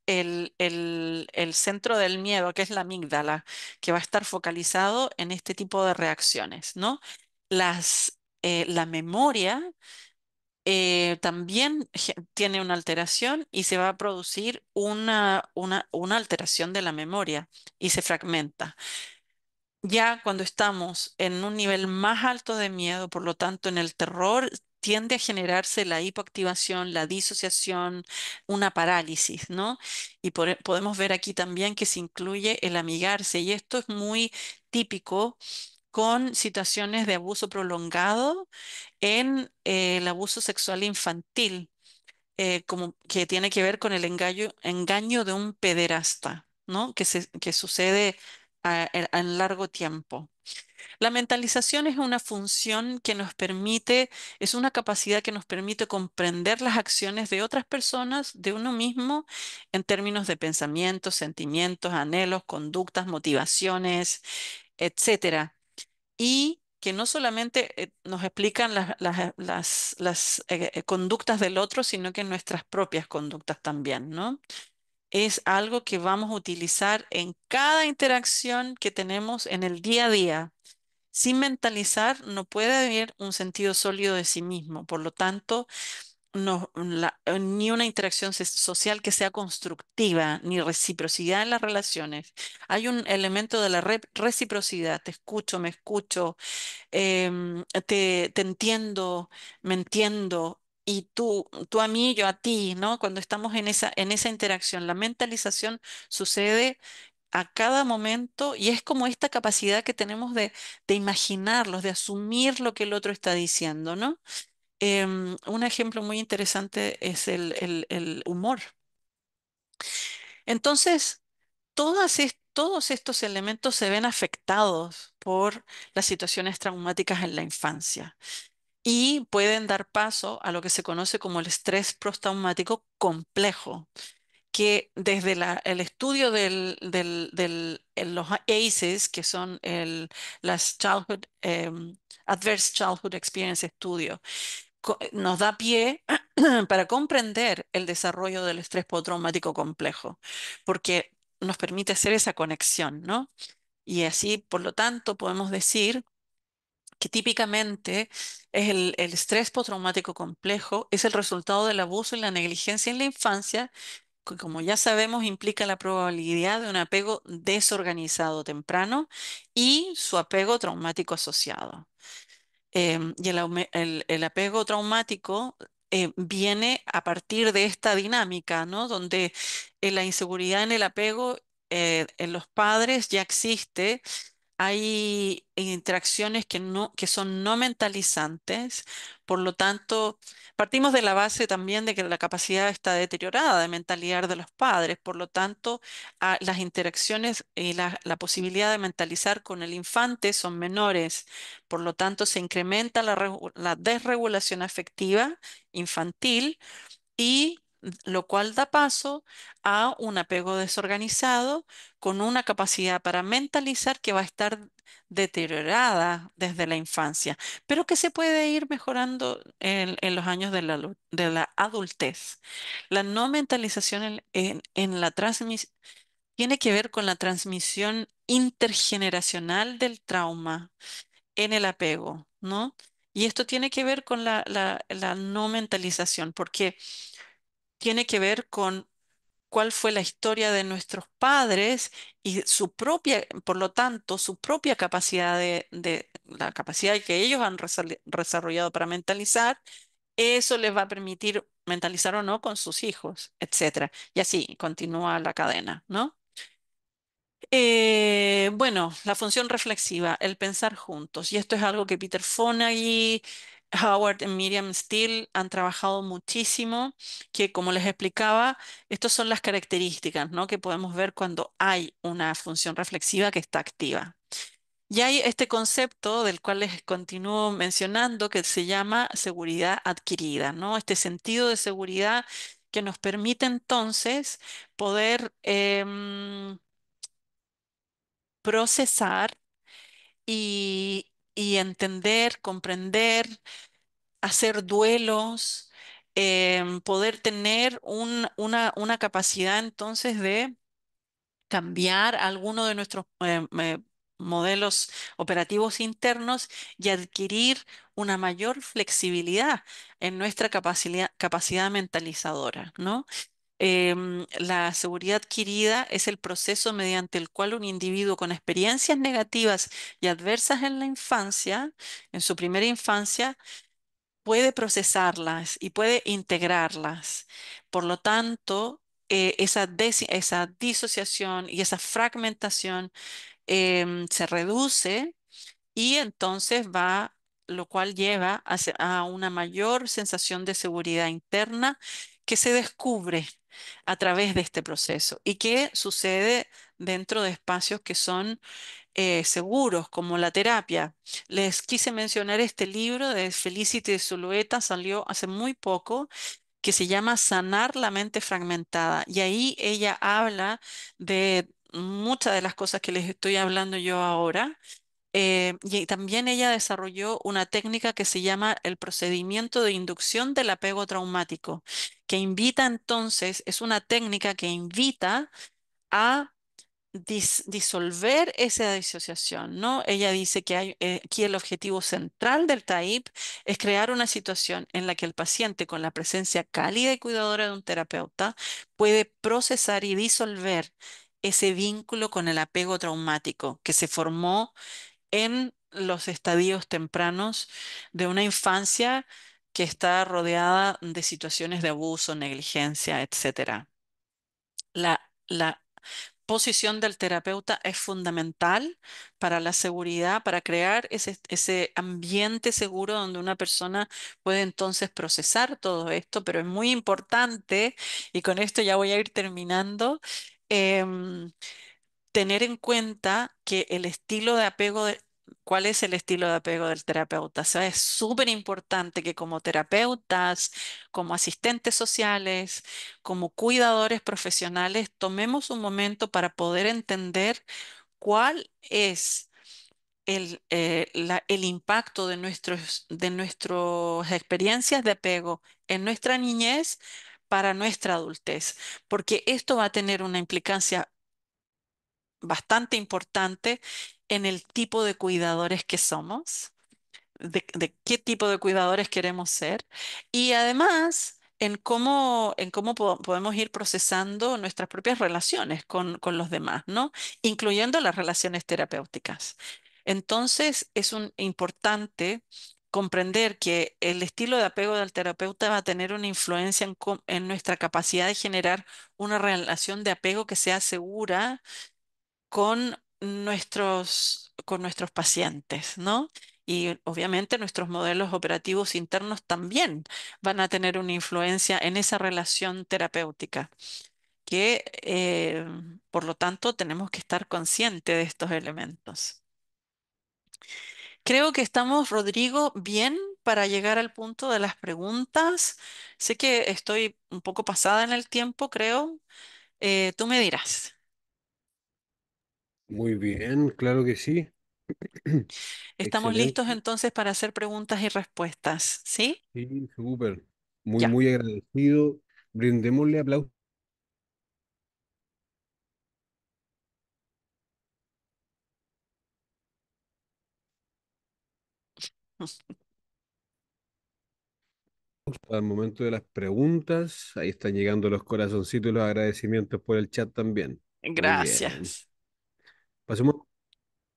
el centro del miedo, que es la amígdala, que va a estar focalizado en este tipo de reacciones, ¿no? La memoria también tiene una alteración y se va a producir una alteración de la memoria y se fragmenta. Ya cuando estamos en un nivel más alto de miedo, por lo tanto en el terror, tiende a generarse la hipoactivación, la disociación, una parálisis, ¿no? Y podemos ver aquí también que se incluye el amigarse y esto es muy típico con situaciones de abuso prolongado en el abuso sexual infantil. como que tiene que ver con el engaño de un pederasta, ¿no? Que sucede en largo tiempo. La mentalización es una función que nos permite, es una capacidad que nos permite comprender las acciones de otras personas, de uno mismo, en términos de pensamientos, sentimientos, anhelos, conductas, motivaciones, etcétera. Y que no solamente nos explican las conductas del otro, sino que nuestras propias conductas también, ¿no? Es algo que vamos a utilizar en cada interacción que tenemos en el día a día. Sin mentalizar no puede haber un sentido sólido de sí mismo. Por lo tanto, ni una interacción social que sea constructiva, ni reciprocidad en las relaciones. Hay un elemento de la reciprocidad. Te escucho, me escucho, te entiendo, me entiendo. Y tú a mí, yo a ti, ¿no? Cuando estamos en esa interacción, la mentalización sucede a cada momento y es como esta capacidad que tenemos de imaginarlos, de asumir lo que el otro está diciendo, ¿no? Un ejemplo muy interesante es el humor. Entonces, todos estos elementos se ven afectados por las situaciones traumáticas en la infancia y pueden dar paso a lo que se conoce como el estrés postraumático complejo que desde el estudio los ACEs, que son las Adverse Childhood Experience Studio, nos da pie para comprender el desarrollo del estrés postraumático complejo, porque nos permite hacer esa conexión, ¿no? Y así, por lo tanto, podemos decir que típicamente el estrés postraumático complejo es el resultado del abuso y la negligencia en la infancia que como ya sabemos implica la probabilidad de un apego desorganizado temprano y su apego traumático asociado. Y el apego traumático viene a partir de esta dinámica, ¿no? Donde la inseguridad en el apego en los padres ya existe, hay interacciones que son no mentalizantes, por lo tanto, partimos de la base también de que la capacidad está deteriorada de mentalidad de los padres, por lo tanto, las interacciones y la posibilidad de mentalizar con el infante son menores, por lo tanto, se incrementa la desregulación afectiva infantil y lo cual da paso a un apego desorganizado con una capacidad para mentalizar que va a estar deteriorada desde la infancia, pero que se puede ir mejorando en los años de la adultez. La no mentalización en la transmisión tiene que ver con la transmisión intergeneracional del trauma en el apego, ¿no? Y esto tiene que ver con la no mentalización, porque tiene que ver con cuál fue la historia de nuestros padres y su propia, por lo tanto, su propia capacidad la capacidad que ellos han desarrollado para mentalizar, eso les va a permitir mentalizar o no con sus hijos, etcétera. Y así continúa la cadena, ¿no? Bueno, la función reflexiva, el pensar juntos. Y esto es algo que Peter Fonagy, Howard y Miriam Steele han trabajado muchísimo, que como les explicaba, estas son las características, ¿no? Que podemos ver cuando hay una función reflexiva que está activa. Y hay este concepto del cual les continúo mencionando que se llama seguridad adquirida, ¿no? Este sentido de seguridad que nos permite entonces poder procesar y entender, comprender, hacer duelos, poder tener una capacidad entonces de cambiar alguno de nuestros modelos operativos internos y adquirir una mayor flexibilidad en nuestra capacidad mentalizadora, ¿no? La seguridad adquirida es el proceso mediante el cual un individuo con experiencias negativas y adversas en la infancia, en su primera infancia, puede procesarlas y puede integrarlas. Por lo tanto, esa disociación y esa fragmentación se reduce y entonces va lo cual lleva a una mayor sensación de seguridad interna que se descubre a través de este proceso y que sucede dentro de espacios que son seguros, como la terapia. Les quise mencionar este libro de Felicity Zulueta, salió hace muy poco, que se llama Sanar la mente fragmentada. Y ahí ella habla de muchas de las cosas que les estoy hablando yo ahora. Y también ella desarrolló una técnica que se llama el procedimiento de inducción del apego traumático, que invita entonces, es una técnica que invita a disolver esa disociación, ¿no? Ella dice que hay, aquí el objetivo central del TAIP es crear una situación en la que el paciente, con la presencia cálida y cuidadora de un terapeuta, puede procesar y disolver ese vínculo con el apego traumático que se formó en los estadios tempranos de una infancia que está rodeada de situaciones de abuso, negligencia, etcétera. La posición del terapeuta es fundamental para la seguridad, para crear ese ambiente seguro donde una persona puede entonces procesar todo esto, pero es muy importante, y con esto ya voy a ir terminando, em, tener en cuenta que el estilo de apego ¿cuál es el estilo de apego del terapeuta? O sea, es súper importante que como terapeutas, como asistentes sociales, como cuidadores profesionales, tomemos un momento para poder entender cuál es el impacto de nuestras experiencias de apego en nuestra niñez para nuestra adultez, porque esto va a tener una implicancia bastante importante en el tipo de cuidadores que somos, de qué tipo de cuidadores queremos ser y además en cómo podemos ir procesando nuestras propias relaciones con los demás, ¿no? Incluyendo las relaciones terapéuticas. Entonces, es importante comprender que el estilo de apego del terapeuta va a tener una influencia en nuestra capacidad de generar una relación de apego que sea segura con nuestros pacientes, ¿no? Y obviamente nuestros modelos operativos internos también van a tener una influencia en esa relación terapéutica, que por lo tanto tenemos que estar conscientes de estos elementos. Creo que estamos, Rodrigo, bien para llegar al punto de las preguntas. Sé que estoy un poco pasada en el tiempo, creo. Tú me dirás. Muy bien, claro que sí. Estamos listos Excelente. entonces para hacer preguntas y respuestas, ¿sí? Sí, súper. Muy, Ya. muy agradecido. Brindémosle aplausos al momento de las preguntas. Ahí están llegando los corazoncitos y los agradecimientos por el chat también. Muy bien. Gracias. Pasemos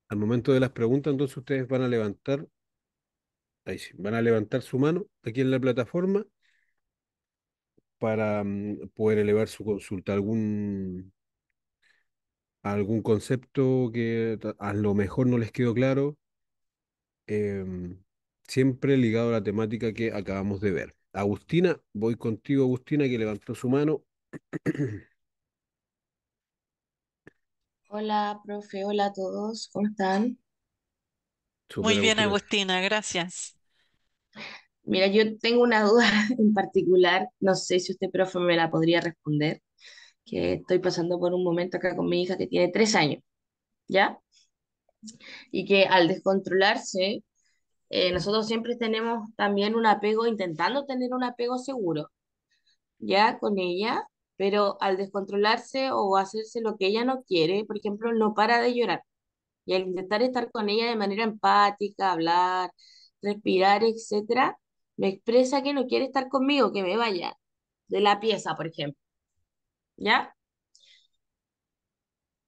al momento de las preguntas. Entonces ustedes van a levantar, ahí sí, van a levantar su mano aquí en la plataforma para poder elevar su consulta. Algún concepto que a lo mejor no les quedó claro, em, siempre ligado a la temática que acabamos de ver. Agustina, voy contigo, Agustina, que levantó su mano. Hola, profe, hola a todos, ¿cómo están? Súper, Muy bien, Agustina. Agustina, gracias. Mira, yo tengo una duda en particular, no sé si usted, profe, me la podría responder, que estoy pasando por un momento acá con mi hija que tiene 3 años, ¿ya? Y que al descontrolarse, nosotros siempre tenemos también un apego, intentando tener un apego seguro, ¿ya? Con ella, pero al descontrolarse o hacerse lo que ella no quiere, por ejemplo, no para de llorar. Y al intentar estar con ella de manera empática, hablar, respirar, etcétera, me expresa que no quiere estar conmigo, que me vaya de la pieza, por ejemplo. ¿Ya?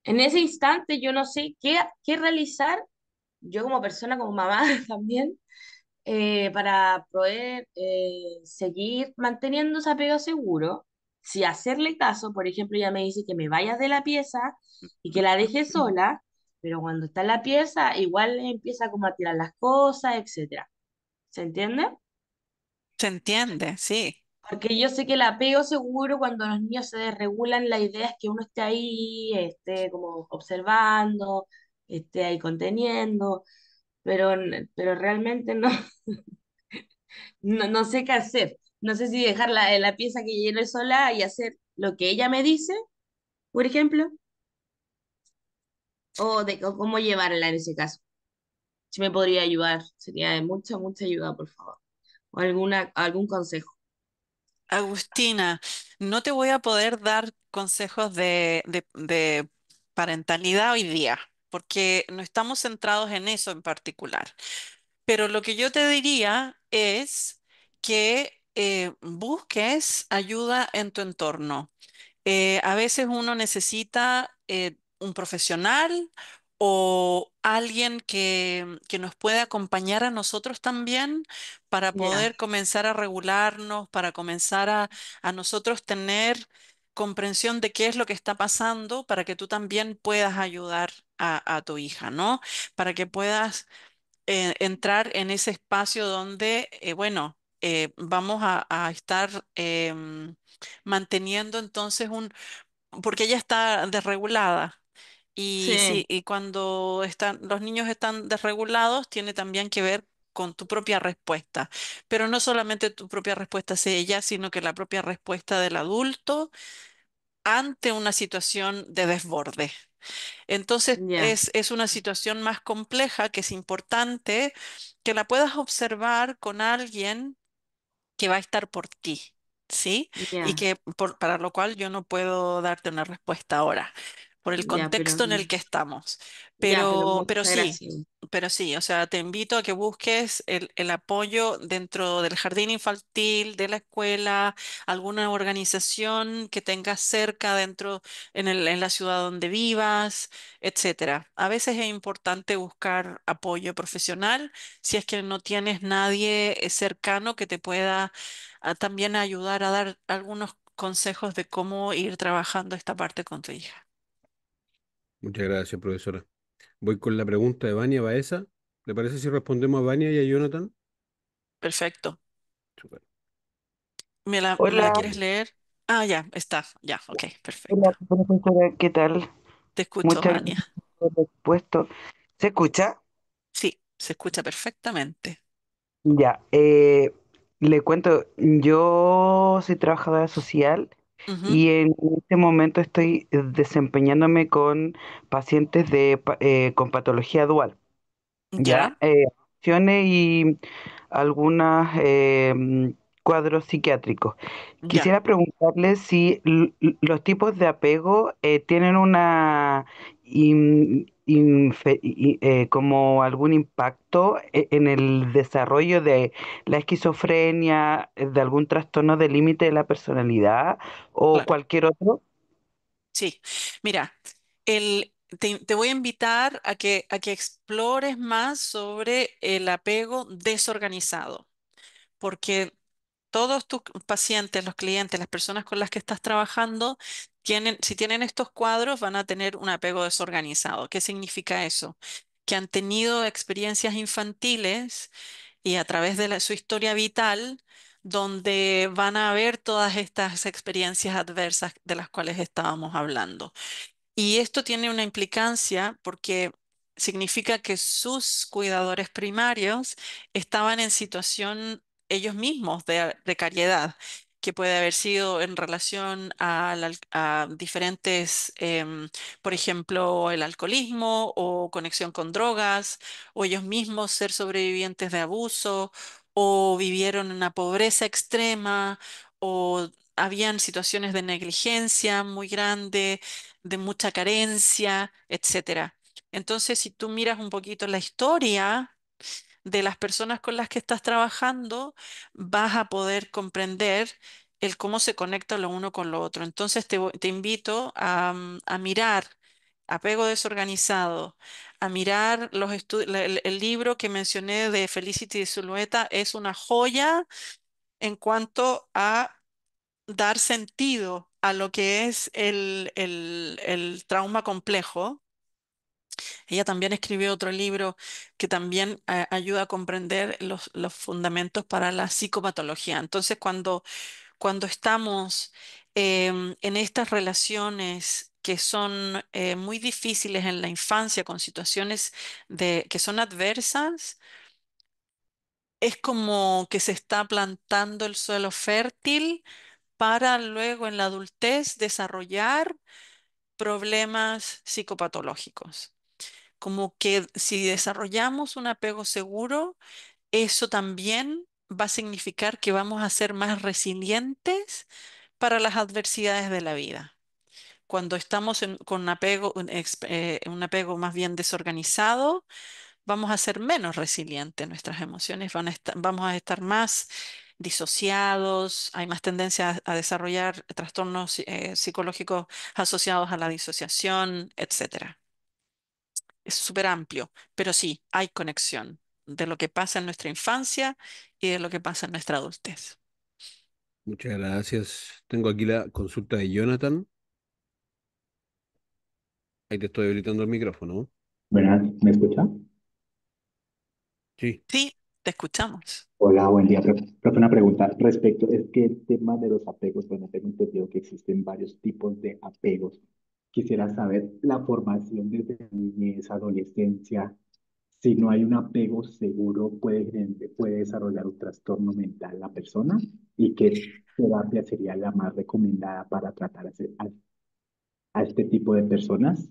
En ese instante yo no sé qué realizar, yo como persona, como mamá también, para poder seguir manteniendo ese apego seguro. Si hacerle caso, por ejemplo, ella me dice que me vayas de la pieza y que la deje sola, pero cuando está en la pieza, igual empieza como a tirar las cosas, etcétera. ¿Se entiende? Se entiende, sí. Porque yo sé que el apego seguro cuando los niños se desregulan, la idea es que uno esté ahí, esté como observando, esté ahí conteniendo, pero realmente no, no sé qué hacer. No sé si dejar la pieza que lleno sola y hacer lo que ella me dice, por ejemplo, o cómo llevarla en ese caso. Si me podría ayudar, sería de mucha, mucha ayuda, por favor. O algún consejo. Agustina, no te voy a poder dar consejos de parentalidad hoy día, porque no estamos centrados en eso en particular. Pero lo que yo te diría es que busques ayuda en tu entorno. A veces uno necesita un profesional o alguien que nos pueda acompañar a nosotros también para Ya, poder comenzar a regularnos, para comenzar a nosotros tener comprensión de qué es lo que está pasando, para que tú también puedas ayudar a tu hija, ¿no? Para que puedas entrar en ese espacio donde, bueno, vamos a estar manteniendo entonces porque ella está desregulada. Y sí, sí, y cuando los niños están desregulados, tiene también que ver con tu propia respuesta. Pero no solamente tu propia respuesta hacia ella, sino que la propia respuesta del adulto ante una situación de desborde. Entonces ya, es una situación más compleja que es importante que la puedas observar con alguien que va a estar por ti, ¿sí? Y ya, que para lo cual yo no puedo darte una respuesta ahora, por el ya, contexto en el que estamos. pero Pero muchas sí. gracias. Pero sí, o sea, te invito a que busques el apoyo dentro del jardín infantil, de la escuela, alguna organización que tengas cerca dentro en la ciudad donde vivas, etcétera. A veces es importante buscar apoyo profesional si es que no tienes nadie cercano que te pueda también ayudar a dar algunos consejos de cómo ir trabajando esta parte con tu hija. Muchas gracias, profesora. Voy con la pregunta de Vania Baeza. ¿Le parece si respondemos a Vania y a Jonathan? Perfecto. Súper. ¿Me la Hola, quieres leer? Ah, ya, está. Ya, ok, hola, perfecto. profesora, ¿qué tal? Te escucho, Muchas Vania. gracias por la respuesta. ¿Se escucha? Sí, se escucha perfectamente. Ya, le cuento, yo soy trabajadora social Ujú, y en este momento estoy desempeñándome con pacientes con patología dual. ya, Ya, acciones y algunos cuadros psiquiátricos. ya, Quisiera preguntarle si los tipos de apego tienen una como algún impacto en el desarrollo de la esquizofrenia, de algún trastorno de límite de la personalidad o claro. cualquier otro. Sí, mira, te voy a invitar a que explores más sobre el apego desorganizado, porque todos tus pacientes, los clientes, las personas con las que estás trabajando, si tienen estos cuadros, van a tener un apego desorganizado. ¿Qué significa eso? Que han tenido experiencias infantiles y a través de su historia vital, donde van a ver todas estas experiencias adversas de las cuales estábamos hablando. Y esto tiene una implicancia porque significa que sus cuidadores primarios estaban en situación ellos mismos de precariedad, que puede haber sido en relación a diferentes, por ejemplo, el alcoholismo o conexión con drogas, o ellos mismos ser sobrevivientes de abuso, o vivieron en una pobreza extrema, o habían situaciones de negligencia muy grande, de mucha carencia, etcétera. Entonces, si tú miras un poquito la historia de las personas con las que estás trabajando, vas a poder comprender el cómo se conecta lo uno con lo otro. Entonces, te invito a mirar apego desorganizado, a mirar el libro que mencioné de Felicity Zulueta, es una joya en cuanto a dar sentido a lo que es el trauma complejo Ella también escribió otro libro que también ayuda a comprender los fundamentos para la psicopatología. Entonces, cuando estamos en estas relaciones que son muy difíciles en la infancia, con situaciones que son adversas, es como que se está plantando el suelo fértil para luego en la adultez desarrollar problemas psicopatológicos. Como que si desarrollamos un apego seguro, eso también va a significar que vamos a ser más resilientes para las adversidades de la vida. Cuando estamos con un apego más bien desorganizado, vamos a ser menos resilientes. Nuestras emociones vamos a estar más disociados, hay más tendencia a desarrollar trastornos psicológicos asociados a la disociación, etcétera. Es súper amplio, pero sí, hay conexión de lo que pasa en nuestra infancia y de lo que pasa en nuestra adultez. Muchas gracias. Tengo aquí la consulta de Jonathan. Ahí te estoy habilitando el micrófono. Buenas, ¿me escucha? Sí. Sí, te escuchamos. Hola, buen día. Profe, una pregunta respecto, es que el tema de los apegos, bueno, tengo entendido que existen varios tipos de apegos. Quisiera saber la formación desde la niñez, adolescencia. Si no hay un apego seguro, puede desarrollar un trastorno mental la persona y qué terapia sería la más recomendada para tratar a este tipo de personas.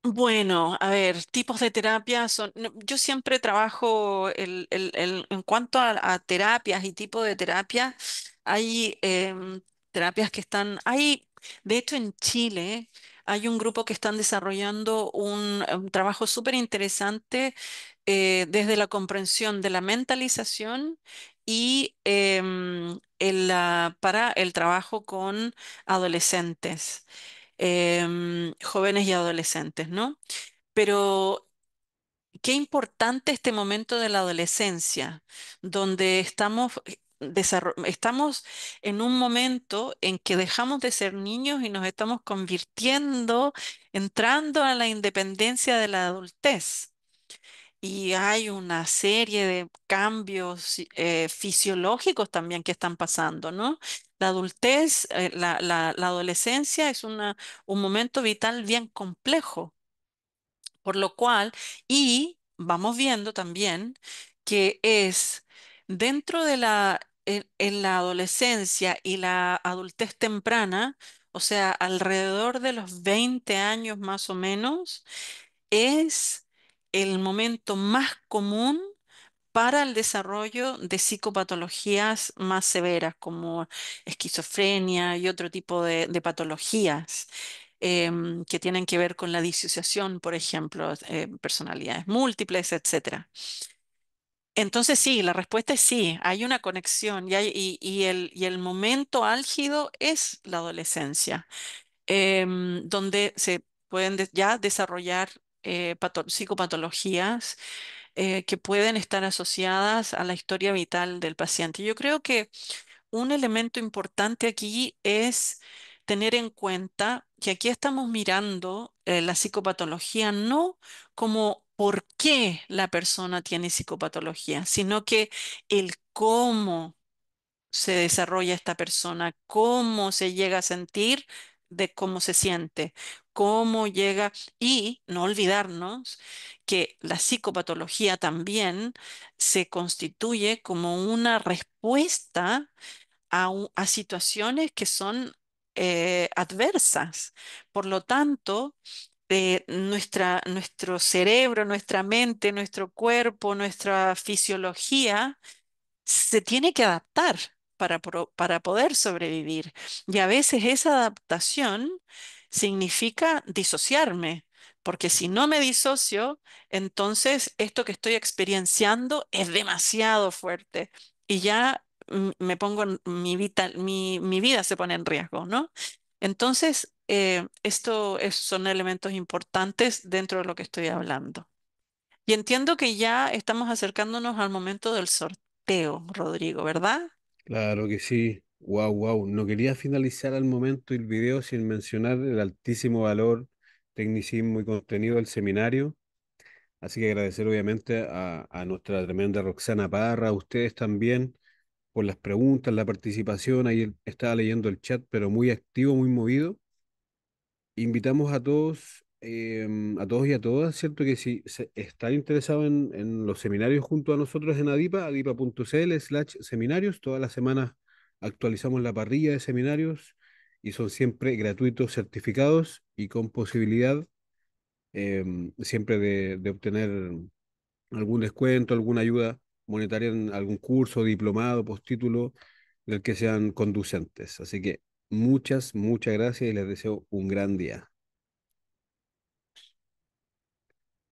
Bueno, a ver, tipos de terapia son. No, yo siempre trabajo en cuanto a terapias y tipo de terapia. Hay terapias que de hecho, en Chile hay un grupo que están desarrollando un trabajo súper interesante desde la comprensión de la mentalización y para el trabajo con adolescentes jóvenes y adolescentes, ¿no? Pero qué importante este momento de la adolescencia, donde estamos en un momento en que dejamos de ser niños y nos estamos convirtiendo, entrando a la independencia de la adultez. Y hay una serie de cambios fisiológicos también que están pasando, ¿no? La adultez, la adolescencia es un momento vital bien complejo, por lo cual, y vamos viendo también que es dentro en la adolescencia y la adultez temprana, o sea, alrededor de los 20 años más o menos, es el momento más común para el desarrollo de psicopatologías más severas, como esquizofrenia y otro tipo de patologías que tienen que ver con la disociación, por ejemplo, personalidades múltiples, etcétera. Entonces sí, la respuesta es sí, hay una conexión y el momento álgido es la adolescencia donde se pueden ya desarrollar psicopatologías que pueden estar asociadas a la historia vital del paciente. Yo creo que un elemento importante aquí es tener en cuenta que aquí estamos mirando la psicopatología no como por qué la persona tiene psicopatología, sino que el cómo se desarrolla esta persona, cómo se llega a sentir de cómo se siente, cómo llega y no olvidarnos que la psicopatología también se constituye como una respuesta a situaciones que son adversas. Por lo tanto, nuestro cerebro, nuestra mente, nuestro cuerpo, nuestra fisiología se tiene que adaptar para poder sobrevivir. Y a veces esa adaptación significa disociarme, porque si no me disocio, entonces esto que estoy experienciando es demasiado fuerte y ya me pongo mi vida se pone en riesgo, ¿no? Entonces, son elementos importantes dentro de lo que estoy hablando. Y entiendo que ya estamos acercándonos al momento del sorteo, Rodrigo, ¿verdad? Claro que sí. Wow, wow. No quería finalizar al momento el video sin mencionar el altísimo valor tecnicismo y contenido del seminario. Así que agradecer obviamente a nuestra tremenda Roxana Parra, a ustedes también por las preguntas, la participación. Ahí estaba leyendo el chat, pero muy activo, muy movido. Invitamos a todos y a todas, ¿cierto? Que si están interesados en los seminarios junto a nosotros en Adipa, adipa.cl/seminarios, todas las semanas actualizamos la parrilla de seminarios y son siempre gratuitos, certificados y con posibilidad siempre de obtener algún descuento, alguna ayuda monetaria en algún curso, diplomado, postítulo, del que sean conducentes. Así que muchas gracias y les deseo un gran día.